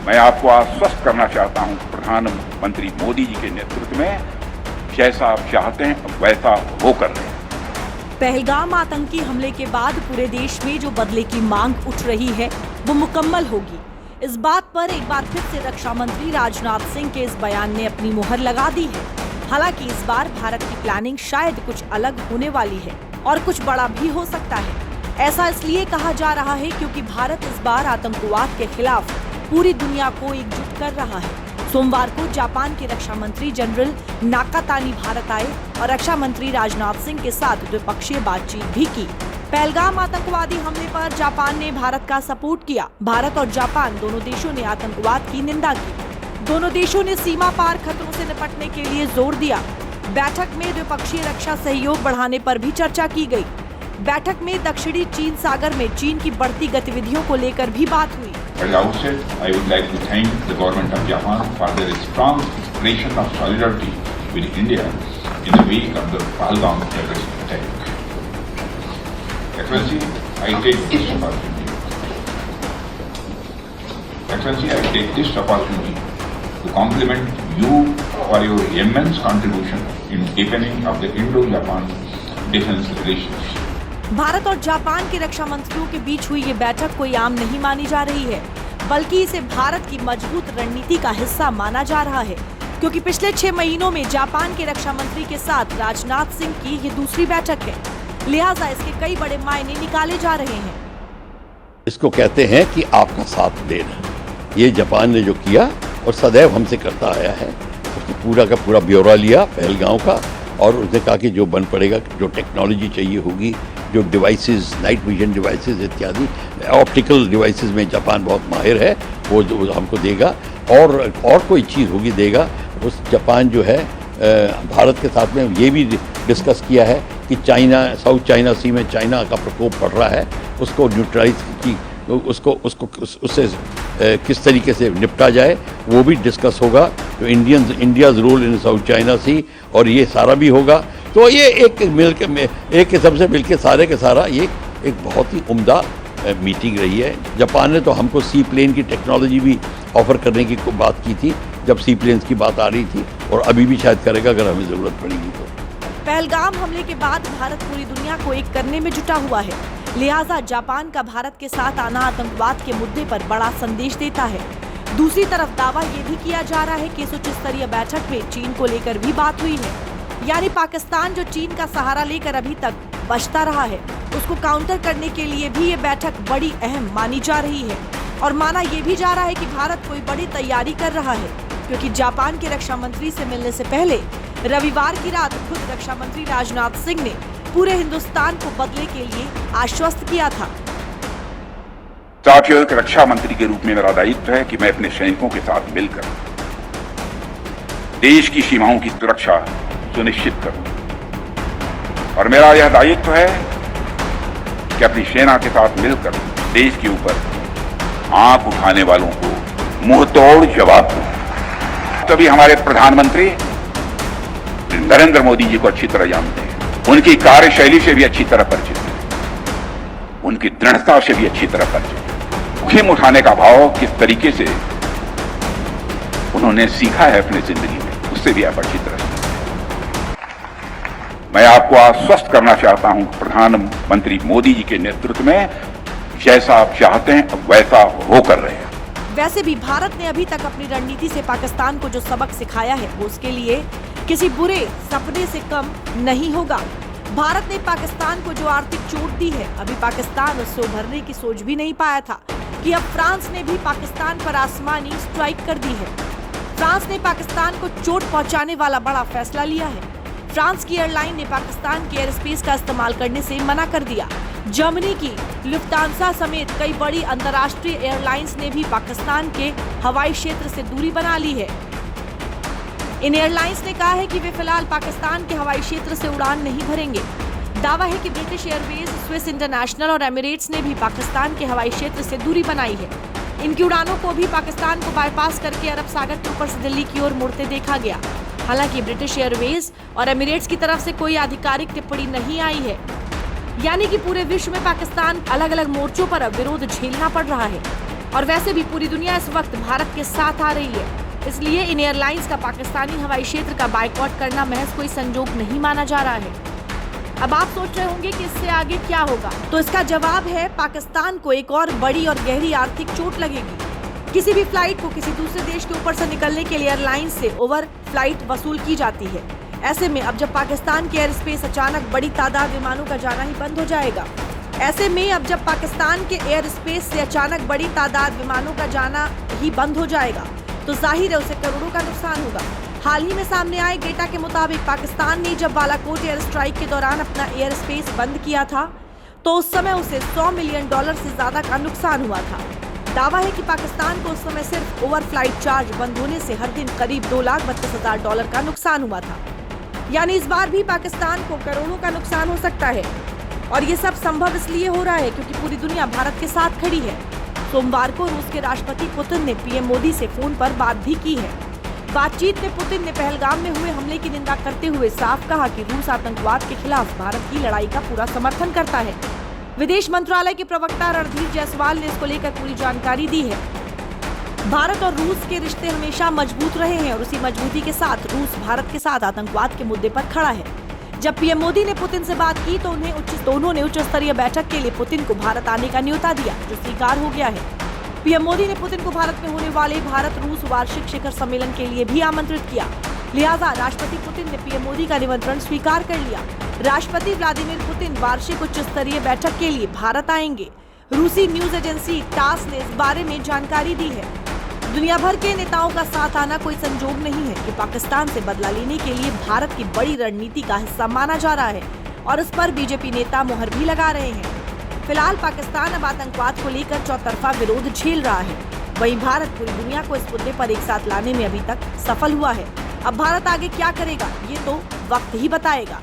मैं आपको आश्वस्त करना चाहता हूं, प्रधानमंत्री मोदी जी के नेतृत्व में जैसा आप चाहते हैं वैसा वो कर रहे हैं। पहलगाम आतंकी हमले के बाद पूरे देश में जो बदले की मांग उठ रही है वो मुकम्मल होगी। इस बात पर एक बार फिर से रक्षा मंत्री राजनाथ सिंह के इस बयान ने अपनी मुहर लगा दी है। हालांकि इस बार भारत की प्लानिंग शायद कुछ अलग होने वाली है और कुछ बड़ा भी हो सकता है। ऐसा इसलिए कहा जा रहा है क्योंकि भारत इस बार आतंकवाद के खिलाफ पूरी दुनिया को एकजुट कर रहा है। सोमवार को जापान के रक्षा मंत्री जनरल नाकातानी भारत आए और रक्षा मंत्री राजनाथ सिंह के साथ द्विपक्षीय बातचीत भी की। पहलगाम आतंकवादी हमले पर जापान ने भारत का सपोर्ट किया। भारत और जापान दोनों देशों ने आतंकवाद की निंदा की। दोनों देशों ने सीमा पार खतरों से निपटने के लिए जोर दिया। बैठक में द्विपक्षीय रक्षा सहयोग बढ़ाने पर भी चर्चा की गई। बैठक में दक्षिणी चीन सागर में चीन की बढ़ती गतिविधियों को लेकर भी बात हुई। At the outset, I would like to thank the government of Japan for their strong expression of solidarity with India in the wake of the Pahalgam terrorist attack. Excellency, I take this opportunity to compliment you for your immense contribution in deepening of the Indo-Japan defense relations. Bharat और Japan के रक्षा मंत्रियों के बीच हुई ये बैठक कोई आम नहीं मानी जा रही है, बल्कि इसे भारत की मजबूत रणनीति का हिस्सा माना जा रहा है, क्योंकि पिछले 6 महीनों में जापान के रक्षा मंत्री के साथ राजनाथ सिंह की ये दूसरी बैठक है। लिहाजा इसके कई बड़े मायने निकाले जा रहे हैं। इसको कहते हैं कि आपका साथ देना। ये जापान ने जो किया और सदैव हमसे करता आया है, उसने पूरा का पूरा ब्यौरा लिया पहलगाम का और उसने कहा कि जो बन पड़ेगा, जो टेक्नोलॉजी चाहिए होगी, जो डिवाइसेस, नाइट विजन डिवाइसेस इत्यादि ऑप्टिकल डिवाइसेस में जापान बहुत माहिर है, वो जो हमको देगा और कोई चीज़ होगी देगा। उस जापान जो है भारत के साथ में ये भी डिस्कस किया है कि चाइना, साउथ चाइना सी में चाइना का प्रकोप बढ़ रहा है, उसको न्यूट्रलाइज की उससे किस तरीके से निपटा जाए वो भी डिस्कस होगा। तो India's role in South China Sea और ये सारा भी होगा। तो ये एक किस्म से मिलके सारे के सारा ये एक बहुत ही उम्दा मीटिंग रही है। जापान ने तो हमको सी प्लेन की टेक्नोलॉजी भी ऑफर करने की बात की थी जब सी प्लेन्स की बात आ रही थी, और अभी भी शायद करेगा अगर हमें ज़रूरत पड़ेगी तो। पहलगाम हमले के बाद भारत पूरी दुनिया को एक करने में जुटा हुआ है। लिहाजा जापान का भारत के साथ आना आतंकवाद के मुद्दे पर बड़ा संदेश देता है। दूसरी तरफ दावा ये भी किया जा रहा है कि इस उच्च स्तरीय बैठक में चीन को लेकर भी बात हुई है। यानी पाकिस्तान जो चीन का सहारा लेकर अभी तक बचता रहा है, उसको काउंटर करने के लिए भी ये बैठक बड़ी अहम मानी जा रही है। और माना ये भी जा रहा है कि भारत कोई बड़ी तैयारी कर रहा है, क्योंकि जापान के रक्षा मंत्री से मिलने से पहले रविवार की रात खुद रक्षा मंत्री राजनाथ सिंह ने पूरे हिंदुस्तान को बदले के लिए आश्वस्त किया था। साथियों, एक रक्षा मंत्री के रूप में मेरा दायित्व है कि मैं अपने सैनिकों के साथ मिलकर देश की सीमाओं की सुरक्षा सुनिश्चित करूं, और मेरा यह दायित्व है कि अपनी सेना के साथ मिलकर देश के ऊपर आंख उठाने वालों को मुंहतोड़ जवाब दूं। तभी हमारे प्रधानमंत्री नरेंद्र मोदी जी को अच्छी तरह जानते हैं, उनकी कार्यशैली से भी अच्छी तरह परिचित है, उनकी दृढ़ता से भी अच्छी तरह परिचित है। खिम उठाने का भाव किस तरीके से उन्होंने सीखा है अपनी जिंदगी में, उससे भी आप अच्छी तरह से। मैं आपको आश्वस्त करना चाहता हूं, प्रधानमंत्री मोदी जी के नेतृत्व में जैसा आप चाहते हैं वैसा वो कर रहे हैं। वैसे भी भारत ने अभी तक अपनी रणनीति से पाकिस्तान को जो सबक सिखाया है वो उसके लिए किसी बुरे सपने से कम नहीं होगा। भारत ने पाकिस्तान को जो आर्थिक चोट दी है, अभी पाकिस्तान उससे उभरने की सोच भी नहीं पाया था कि अब फ्रांस ने भी पाकिस्तान पर आसमानी स्ट्राइक कर दी है। फ्रांस ने पाकिस्तान को चोट पहुंचाने वाला बड़ा फैसला लिया है। फ्रांस की एयरलाइन ने पाकिस्तान के एयर स्पेस का इस्तेमाल करने से मना कर दिया। जर्मनी की लुफ्तांसा समेत कई बड़ी अंतर्राष्ट्रीय एयरलाइंस ने भी पाकिस्तान के हवाई क्षेत्र से दूरी बना ली है। इन एयरलाइंस ने कहा है कि वे फिलहाल पाकिस्तान के हवाई क्षेत्र से उड़ान नहीं भरेंगे। दावा है कि ब्रिटिश एयरवेज, स्विस इंटरनेशनल और एमिरेट्स ने भी पाकिस्तान के हवाई क्षेत्र से दूरी बनाई है। इनकी उड़ानों को भी पाकिस्तान को बाईपास करके अरब सागर के ऊपर से दिल्ली की ओर मुड़ते देखा गया। हालांकि ब्रिटिश एयरवेज और एमिरेट्स की तरफ से कोई आधिकारिक टिप्पणी नहीं आई है। यानी कि पूरे विश्व में पाकिस्तान अलग अलग मोर्चों पर अब विरोध झेलना पड़ रहा है। और वैसे भी पूरी दुनिया इस वक्त भारत के साथ आ रही है, इसलिए इन एयरलाइंस का पाकिस्तानी हवाई क्षेत्र का बाइकआउट करना महज कोई संजोग नहीं माना जा रहा है। अब आप सोच रहे होंगे कि इससे आगे क्या होगा, तो इसका जवाब है पाकिस्तान को एक और बड़ी और गहरी आर्थिक चोट लगेगी। किसी भी फ्लाइट को किसी दूसरे देश के ऊपर से निकलने के लिए एयरलाइंस से ओवर फ्लाइट वसूल की जाती है। ऐसे में अब जब पाकिस्तान के एयर स्पेस अचानक बड़ी तादाद विमानों का जाना ही बंद हो जाएगा, ऐसे में अब जब पाकिस्तान के एयर स्पेस से अचानक बड़ी तादाद विमानों का जाना ही बंद हो जाएगा, तो जाहिर है उसे करोड़ों का नुकसान होगा। हाल ही में सामने आए डेटा के मुताबिक पाकिस्तान ने जब बालाकोट एयर स्ट्राइक के दौरान अपना एयर स्पेस बंद किया था, तो उस समय उसे $100 मिलियन से ज्यादा का नुकसान हुआ था। दावा है कि पाकिस्तान को उस समय सिर्फ ओवर फ्लाइट चार्ज बंद होने से हर दिन करीब $2,32,000 का नुकसान हुआ था। यानी इस बार भी पाकिस्तान को करोड़ों का नुकसान हो सकता है, और ये सब संभव इसलिए हो रहा है क्योंकि पूरी दुनिया भारत के साथ खड़ी है। सोमवार को रूस के राष्ट्रपति पुतिन ने पीएम मोदी से फोन पर बात भी की है। बातचीत में पुतिन ने पहलगाम में हुए हमले की निंदा करते हुए साफ कहा कि रूस आतंकवाद के खिलाफ भारत की लड़ाई का पूरा समर्थन करता है। विदेश मंत्रालय के प्रवक्ता रणधीर जायसवाल ने इसको लेकर पूरी जानकारी दी है। भारत और रूस के रिश्ते हमेशा मजबूत रहे हैं और उसी मजबूती के साथ रूस भारत के साथ आतंकवाद के मुद्दे पर खड़ा है। जब पीएम मोदी ने पुतिन से बात की तो उन्होंने उच्च स्तरीय बैठक के लिए पुतिन को भारत आने का न्योता दिया, जो स्वीकार हो गया है। पीएम मोदी ने पुतिन को भारत में होने वाले भारत रूस वार्षिक शिखर सम्मेलन के लिए भी आमंत्रित किया। लिहाजा राष्ट्रपति पुतिन ने पीएम मोदी का निमंत्रण स्वीकार कर लिया। राष्ट्रपति व्लादिमीर पुतिन वार्षिक उच्च स्तरीय बैठक के लिए भारत आएंगे। रूसी न्यूज एजेंसी टास ने इस बारे में जानकारी दी है। दुनिया भर के नेताओं का साथ आना कोई संजोग नहीं है कि पाकिस्तान से बदला लेने के लिए भारत की बड़ी रणनीति का हिस्सा माना जा रहा है, और इस पर बीजेपी नेता मुहर भी लगा रहे हैं। फिलहाल पाकिस्तान अब आतंकवाद को लेकर चौतरफा विरोध झेल रहा है। वहीं भारत पूरी दुनिया को इस मुद्दे पर एक साथ लाने में अभी तक सफल हुआ है। अब भारत आगे क्या करेगा, ये तो वक्त ही बताएगा।